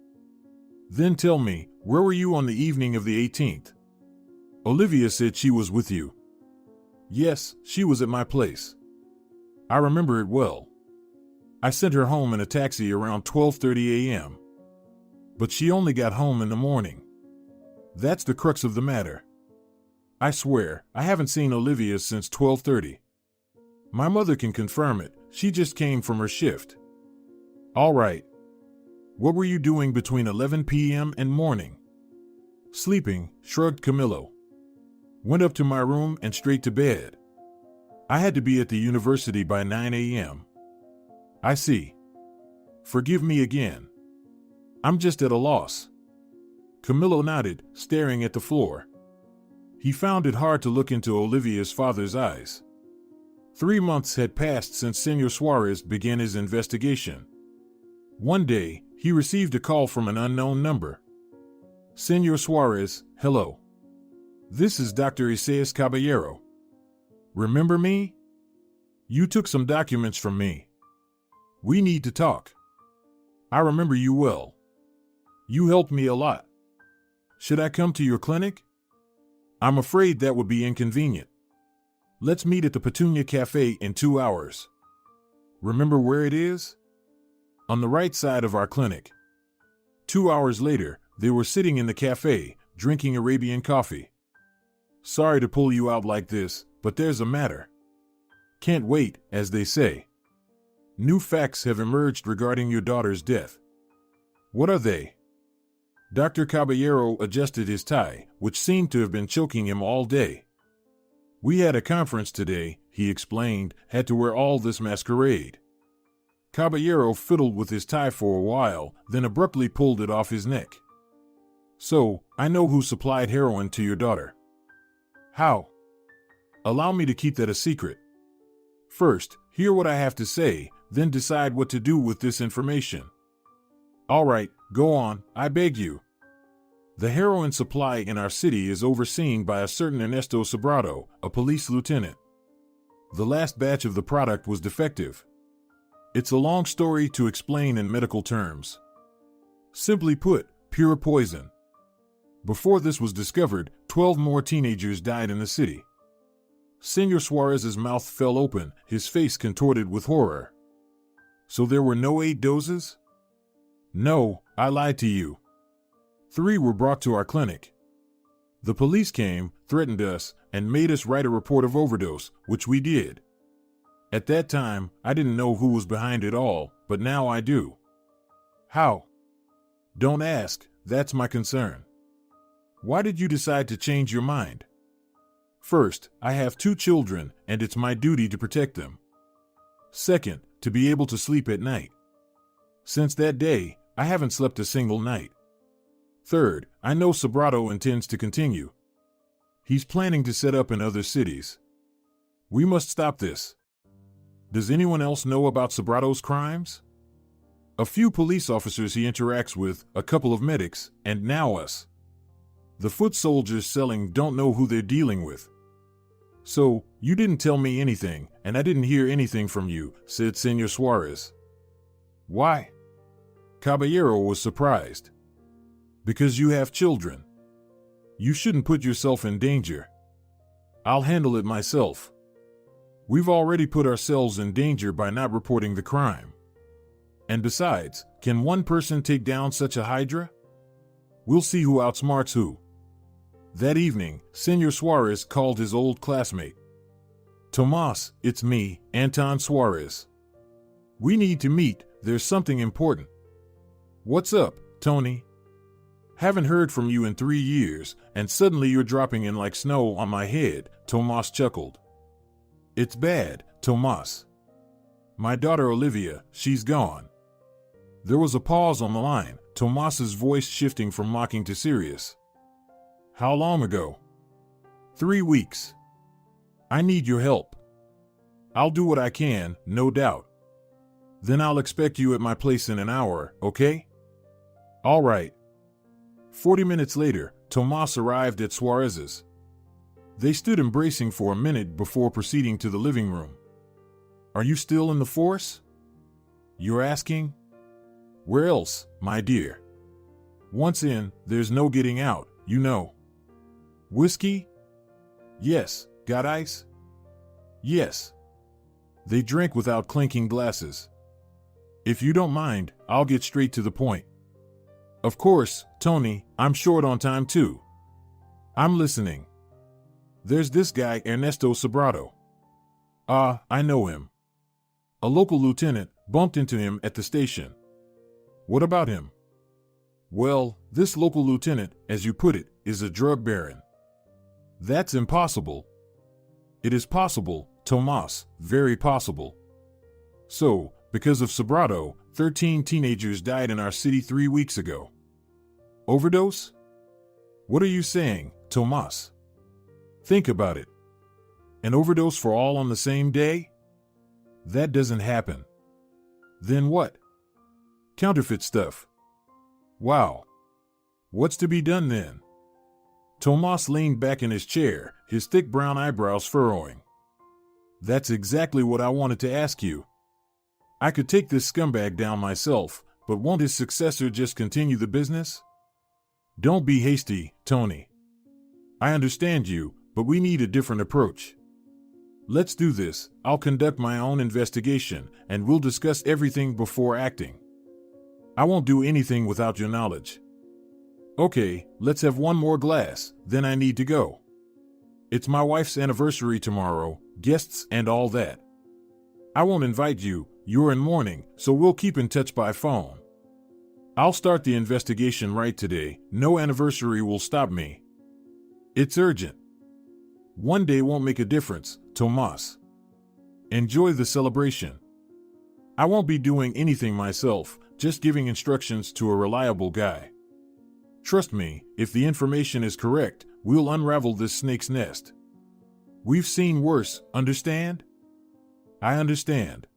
Then tell me, where were you on the evening of the 18th? Olivia said she was with you. Yes, she was at my place. I remember it well. I sent her home in a taxi around 12:30 a.m. But she only got home in the morning. That's the crux of the matter. I swear, I haven't seen Olivia since 12:30. My mother can confirm it, she just came from her shift. All right. What were you doing between 11 p.m. and morning? Sleeping, shrugged Camillo. Went up to my room and straight to bed. I had to be at the university by 9 a.m. I see. Forgive me again. I'm just at a loss. Camillo nodded, staring at the floor. He found it hard to look into Olivia's father's eyes. 3 months had passed since Senor Suarez began his investigation. One day, he received a call from an unknown number. Senor Suarez, hello. This is Dr. Isaías Caballero. Remember me? You took some documents from me. We need to talk. I remember you well. You helped me a lot. Should I come to your clinic? I'm afraid that would be inconvenient. Let's meet at the Petunia Cafe in 2 hours. Remember where it is? On the right side of our clinic. 2 hours later, they were sitting in the cafe, drinking Arabian coffee. Sorry to pull you out like this, but there's a matter. Can't wait, as they say. New facts have emerged regarding your daughter's death. What are they? Dr. Caballero adjusted his tie, which seemed to have been choking him all day. We had a conference today, he explained, had to wear all this masquerade. Caballero fiddled with his tie for a while, then abruptly pulled it off his neck. So, I know who supplied heroin to your daughter. How? Allow me to keep that a secret. First, hear what I have to say, then decide what to do with this information. All right, go on, I beg you. The heroin supply in our city is overseen by a certain Ernesto Sobrado, a police lieutenant. The last batch of the product was defective. It's a long story to explain in medical terms. Simply put, pure poison. Before this was discovered, 12 more teenagers died in the city. Senor Suarez's mouth fell open, his face contorted with horror. So there were no 8 doses? No, I lied to you. 3 were brought to our clinic. The police came, threatened us, and made us write a report of overdose, which we did. At that time, I didn't know who was behind it all, but now I do. How? Don't ask, that's my concern. Why did you decide to change your mind? First, I have 2 children, and it's my duty to protect them. Second, to be able to sleep at night. Since that day, I haven't slept a single night. Third, I know Sobrado intends to continue. He's planning to set up in other cities. We must stop this. Does anyone else know about Sobrato's crimes? A few police officers he interacts with, a couple of medics, and now us. The foot soldiers selling don't know who they're dealing with. So, you didn't tell me anything, and I didn't hear anything from you, said Senor Suarez. Why? Caballero was surprised. Because you have children. You shouldn't put yourself in danger. I'll handle it myself. We've already put ourselves in danger by not reporting the crime. And besides, can one person take down such a hydra? We'll see who outsmarts who. That evening, Senor Suarez called his old classmate. Tomas, it's me, Anton Suarez. We need to meet, there's something important. What's up, Tony? Haven't heard from you in 3 years, and suddenly you're dropping in like snow on my head, Tomas chuckled. It's bad, Tomas. My daughter Olivia, she's gone. There was a pause on the line, Tomas's voice shifting from mocking to serious. How long ago? 3 weeks. I need your help. I'll do what I can, no doubt. Then I'll expect you at my place in an hour, okay? All right. 40 minutes later, Tomas arrived at Suarez's. They stood embracing for a minute before proceeding to the living room. Are you still in the force? You're asking? Where else, my dear? Once in, there's no getting out, you know. Whiskey? Yes. Got ice? Yes. They drank without clinking glasses. If you don't mind, I'll get straight to the point. Of course, Tony, I'm short on time too. I'm listening. There's this guy Ernesto Sobrato. I know him. A local lieutenant bumped into him at the station. What about him? Well, this local lieutenant, as you put it, is a drug baron. That's impossible. It is possible, Tomas, very possible. So, because of Sobrato, 13 teenagers died in our city 3 weeks ago. Overdose? What are you saying, Tomas? Think about it. An overdose for all on the same day? That doesn't happen. Then what? Counterfeit stuff. Wow. What's to be done then? Tomas leaned back in his chair, his thick brown eyebrows furrowing. That's exactly what I wanted to ask you. I could take this scumbag down myself, but won't his successor just continue the business? Don't be hasty, Tony. I understand you, but we need a different approach. Let's do this. I'll conduct my own investigation, and we'll discuss everything before acting. I won't do anything without your knowledge. Okay, let's have one more glass, then I need to go. It's my wife's anniversary tomorrow, guests and all that. I won't invite you, you're in mourning, so we'll keep in touch by phone. I'll start the investigation right today, no anniversary will stop me. It's urgent. One day won't make a difference, Tomas. Enjoy the celebration. I won't be doing anything myself, just giving instructions to a reliable guy. Trust me, if the information is correct, we'll unravel this snake's nest. We've seen worse, understand? I understand.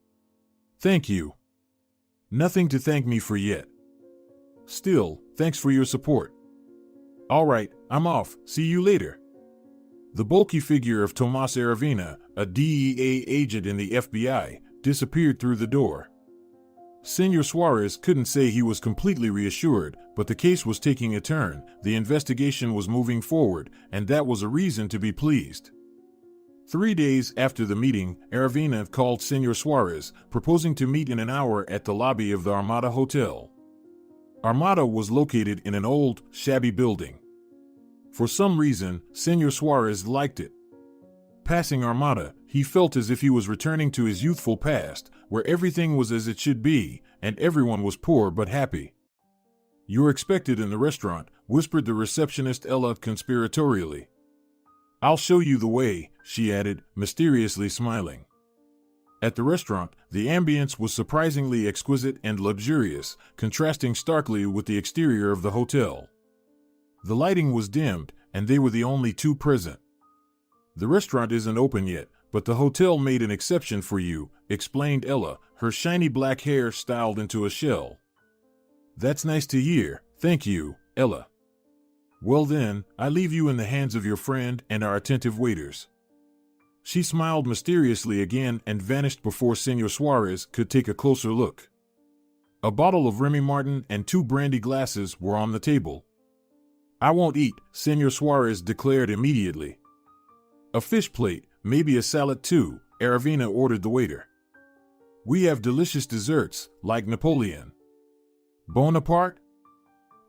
Thank you. Nothing to thank me for yet. Still, thanks for your support. All right, I'm off, see you later. The bulky figure of Tomas Aravena, a DEA agent in the FBI, disappeared through the door. Senor Suarez couldn't say he was completely reassured, but the case was taking a turn, the investigation was moving forward, and that was a reason to be pleased. 3 days after the meeting, Aravena called Senor Suarez, proposing to meet in an hour at the lobby of the Armada Hotel. Armada was located in an old, shabby building. For some reason, Senor Suarez liked it. Passing Armada, he felt as if he was returning to his youthful past, where everything was as it should be, and everyone was poor but happy. You're expected in the restaurant, whispered the receptionist Ella conspiratorially. I'll show you the way, she added, mysteriously smiling. At the restaurant, the ambience was surprisingly exquisite and luxurious, contrasting starkly with the exterior of the hotel. The lighting was dimmed, and they were the only two present. The restaurant isn't open yet, but the hotel made an exception for you, explained Ella, her shiny black hair styled into a shell. That's nice to hear, thank you, Ella. Well then, I leave you in the hands of your friend and our attentive waiters. She smiled mysteriously again and vanished before Senor Suarez could take a closer look. A bottle of Remy Martin and 2 brandy glasses were on the table. I won't eat, Senor Suarez declared immediately. A fish plate, maybe a salad too, Aravina ordered the waiter. We have delicious desserts, like Napoleon. Bonaparte?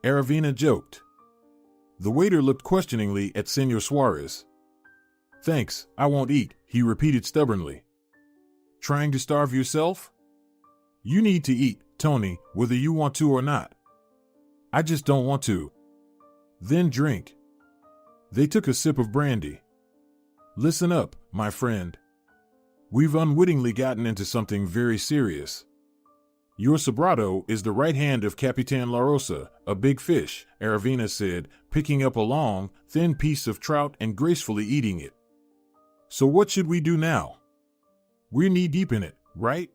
Aravina joked. The waiter looked questioningly at Senor Suarez. Thanks, I won't eat, he repeated stubbornly. Trying to starve yourself? You need to eat, Tony, whether you want to or not. I just don't want to. Then drink. They took a sip of brandy. Listen up, my friend. We've unwittingly gotten into something very serious. Your sobrado is the right hand of Capitan La Rosa, a big fish, Aravina said, picking up a long, thin piece of trout and gracefully eating it. So what should we do now? We're knee-deep in it, right?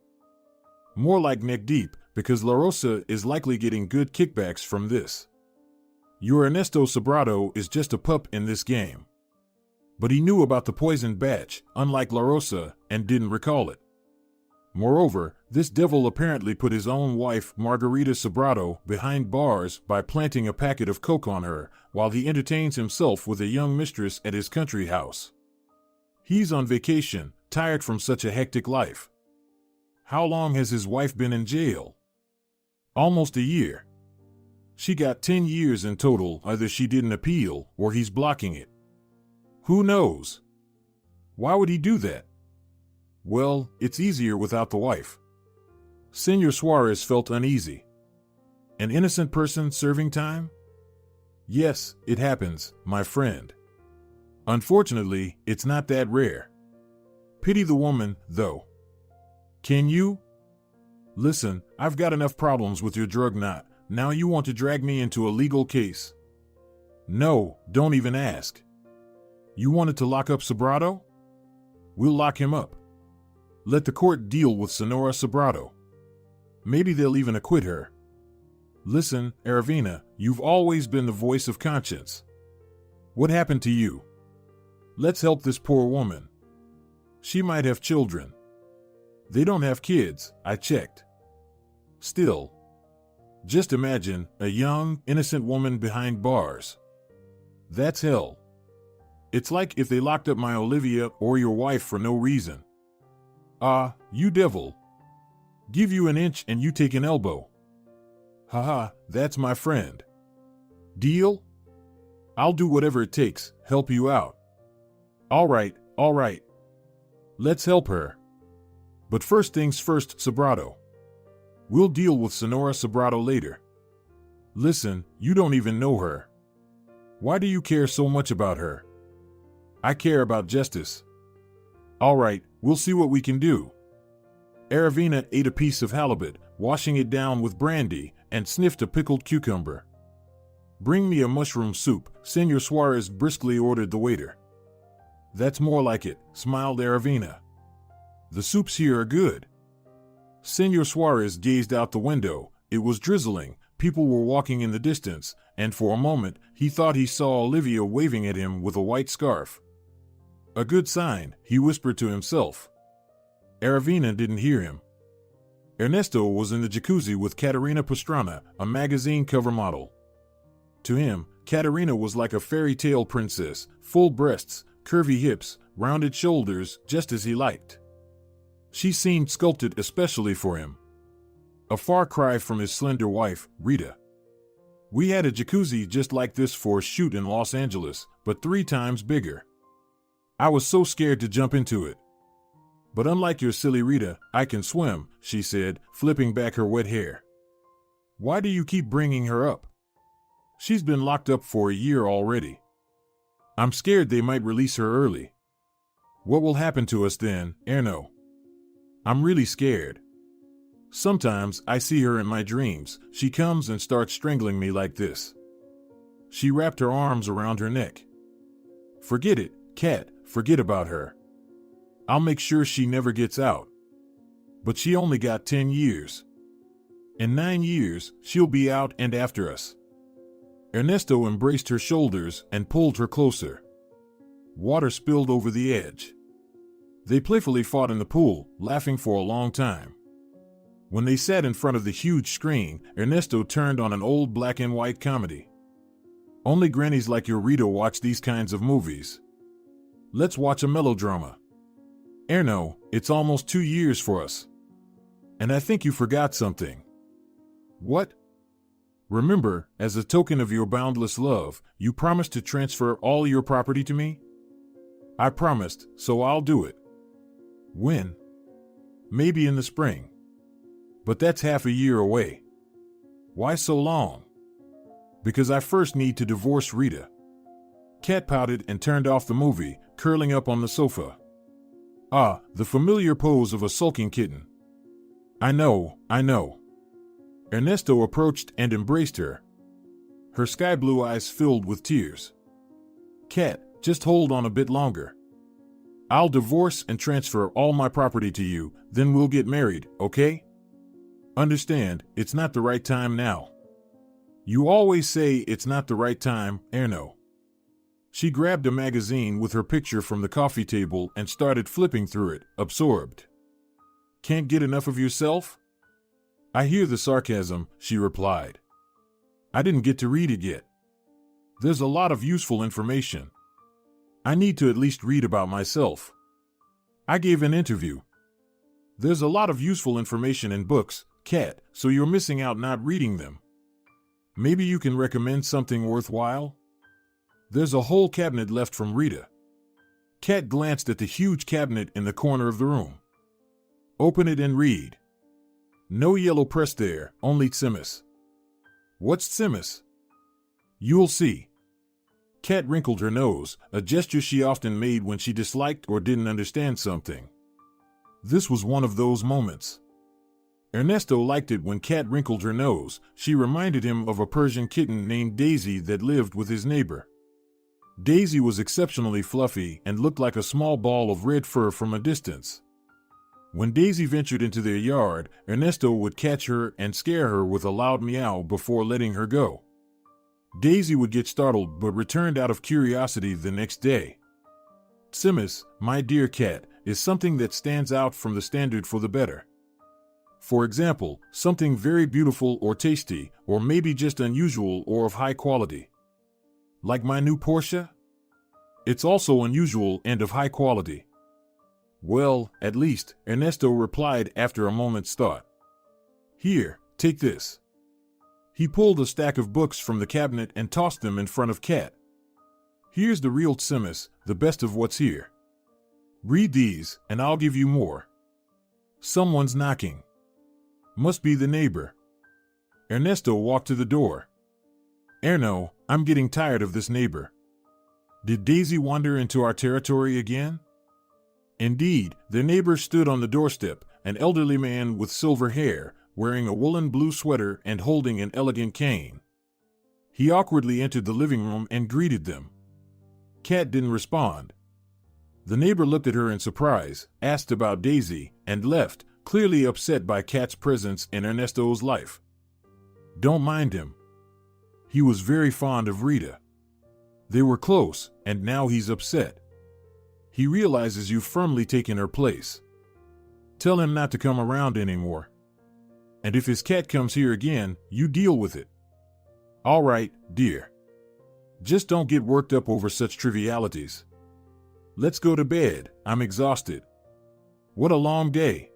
More like neck-deep, because La Rosa is likely getting good kickbacks from this. Your Ernesto Sobrado is just a pup in this game. But he knew about the poisoned batch, unlike La Rosa, and didn't recall it. Moreover, this devil apparently put his own wife, Margarita Sobrado, behind bars by planting a packet of coke on her, while he entertains himself with a young mistress at his country house. He's on vacation, tired from such a hectic life. How long has his wife been in jail? Almost a year. She got 10 years in total. Either she didn't appeal, or he's blocking it. Who knows? Why would he do that? Well, it's easier without the wife. Senor Suarez felt uneasy. An innocent person serving time? Yes, it happens, my friend. Unfortunately, it's not that rare. Pity the woman, though. Can you? Listen, I've got enough problems with your drug knot. Now you want to drag me into a legal case? No, don't even ask. You wanted to lock up Sobrado? We'll lock him up. Let the court deal with Senora Sobrado. Maybe they'll even acquit her. Listen, Aravina, you've always been the voice of conscience. What happened to you? Let's help this poor woman. She might have children. They don't have kids, I checked. Still, just imagine a young, innocent woman behind bars. That's hell. It's like if they locked up my Olivia or your wife for no reason. Ah, you devil. Give you an inch and you take an elbow. Haha, that's my friend. Deal? I'll do whatever it takes, help you out. All right. Let's help her. But first things first, Sobrado. We'll deal with Senora Sobrado later. Listen, you don't even know her. Why do you care so much about her? I care about justice. All right, we'll see what we can do. Aravina ate a piece of halibut, washing it down with brandy, and sniffed a pickled cucumber. Bring me a mushroom soup, Senor Suarez briskly ordered the waiter. That's more like it, smiled Aravina. The soups here are good. Senor Suarez gazed out the window. It was drizzling, people were walking in the distance, and for a moment he thought he saw Olivia waving at him with a white scarf. A good sign, he whispered to himself. Aravina didn't hear him. Ernesto was in the jacuzzi with Caterina Pastrana, a magazine cover model. To him, Caterina was like a fairy tale princess, full breasts, curvy hips, rounded shoulders, just as he liked. She seemed sculpted especially for him. A far cry from his slender wife, Rita. We had a jacuzzi just like this for a shoot in Los Angeles, but 3 times bigger. I was so scared to jump into it. But unlike your silly Rita, I can swim, she said, flipping back her wet hair. Why do you keep bringing her up? She's been locked up for a year already. I'm scared they might release her early. What will happen to us then, Erno? I'm really scared. Sometimes I see her in my dreams. She comes and starts strangling me like this. She wrapped her arms around her neck. Forget it, Cat, forget about her. I'll make sure she never gets out. But she only got 10 years. In 9 years, she'll be out and after us. Ernesto embraced her shoulders and pulled her closer. Water spilled over the edge. They playfully fought in the pool, laughing for a long time. When they sat in front of the huge screen, Ernesto turned on an old black and white comedy. Only grannies like your Rita watch these kinds of movies. Let's watch a melodrama. Erno, it's almost 2 years for us. And I think you forgot something. What? Remember, as a token of your boundless love, you promised to transfer all your property to me? I promised, so I'll do it. When? Maybe in the spring. But that's half a year away. Why so long? Because I first need to divorce Rita. Kat pouted and turned off the movie, curling up on the sofa. Ah, the familiar pose of a sulking kitten. I know. Ernesto approached and embraced her. Her sky blue eyes filled with tears. Kat, just hold on a bit longer. I'll divorce and transfer all my property to you, then we'll get married, okay? Understand, it's not the right time now. You always say it's not the right time, Erno. She grabbed a magazine with her picture from the coffee table and started flipping through it, absorbed. Can't get enough of yourself? I hear the sarcasm, she replied. I didn't get to read it yet. There's a lot of useful information. I need to at least read about myself. I gave an interview. There's a lot of useful information in books, Kat, so you're missing out not reading them. Maybe you can recommend something worthwhile? There's a whole cabinet left from Rita. Kat glanced at the huge cabinet in the corner of the room. Open it and read. No yellow press there, only Tsimis. What's Tsimis? You'll see. Kat wrinkled her nose, a gesture she often made when she disliked or didn't understand something. This was one of those moments. Ernesto liked it when Kat wrinkled her nose. She reminded him of a Persian kitten named Daisy that lived with his neighbor. Daisy was exceptionally fluffy and looked like a small ball of red fur from a distance. When Daisy ventured into their yard, Ernesto would catch her and scare her with a loud meow before letting her go. Daisy would get startled but returned out of curiosity the next day. Tsimis, my dear Kat, is something that stands out from the standard for the better. For example, something very beautiful or tasty, or maybe just unusual or of high quality. Like my new Porsche? It's also unusual and of high quality. Well, at least, Ernesto replied after a moment's thought. Here, take this. He pulled a stack of books from the cabinet and tossed them in front of Kat. Here's the real Tsimis, the best of what's here. Read these, and I'll give you more. Someone's knocking. Must be the neighbor. Ernesto walked to the door. Erno, I'm getting tired of this neighbor. Did Daisy wander into our territory again? Indeed, their neighbor stood on the doorstep, an elderly man with silver hair, wearing a woolen blue sweater and holding an elegant cane. He awkwardly entered the living room and greeted them. Kat didn't respond. The neighbor looked at her in surprise, asked about Daisy, and left, clearly upset by Kat's presence in Ernesto's life. Don't mind him. He was very fond of Rita. They were close, and now he's upset. He realizes you've firmly taken her place. Tell him not to come around anymore. And if his cat comes here again, you deal with it. All right, dear. Just don't get worked up over such trivialities. Let's go to bed, I'm exhausted. What a long day.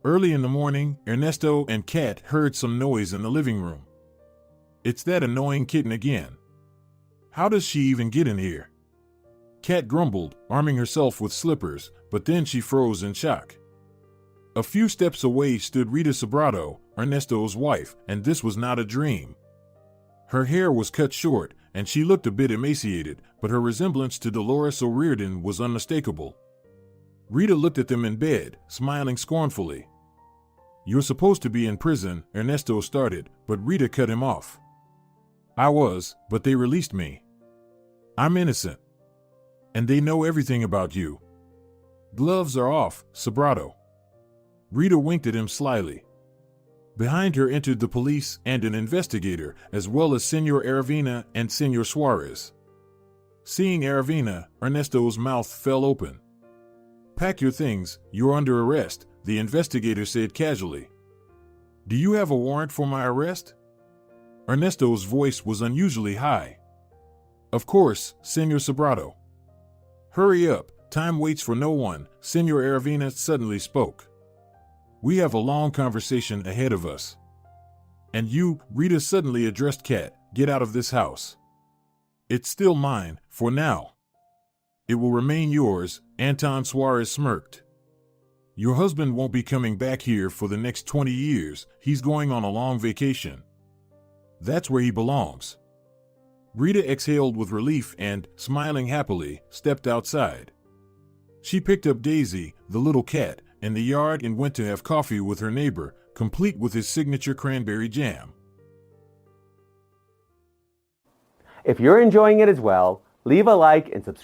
Early in the morning, Ernesto and Kat heard some noise in the living room. It's that annoying kitten again. How does she even get in here? Kat grumbled, arming herself with slippers, but then she froze in shock. A few steps away stood Rita Sobrato, Ernesto's wife, and this was not a dream. Her hair was cut short, and she looked a bit emaciated, but her resemblance to Dolores O'Riordan was unmistakable. Rita looked at them in bed, smiling scornfully. You're supposed to be in prison, Ernesto started, but Rita cut him off. I was, but they released me. I'm innocent. And they know everything about you. Gloves are off, sobrato. Rita winked at him slyly. Behind her entered the police and an investigator, as well as Senor Aravina and Senor Suarez. Seeing Aravina, Ernesto's mouth fell open. "Pack your things, you're under arrest," the investigator said casually. "Do you have a warrant for my arrest?" Ernesto's voice was unusually high. "Of course, Senor Sobrato." "Hurry up, time waits for no one," Senor Aravina suddenly spoke. "We have a long conversation ahead of us." "And you," Rita suddenly addressed Kat, "get out of this house. It's still mine, for now." "It will remain yours," Anton Suarez smirked. "Your husband won't be coming back here for the next 20 years, he's going on a long vacation. That's where he belongs." Rita exhaled with relief and, smiling happily, stepped outside. She picked up Daisy, the little cat, in the yard and went to have coffee with her neighbor, complete with his signature cranberry jam. If you're enjoying it as well, leave a like and subscribe.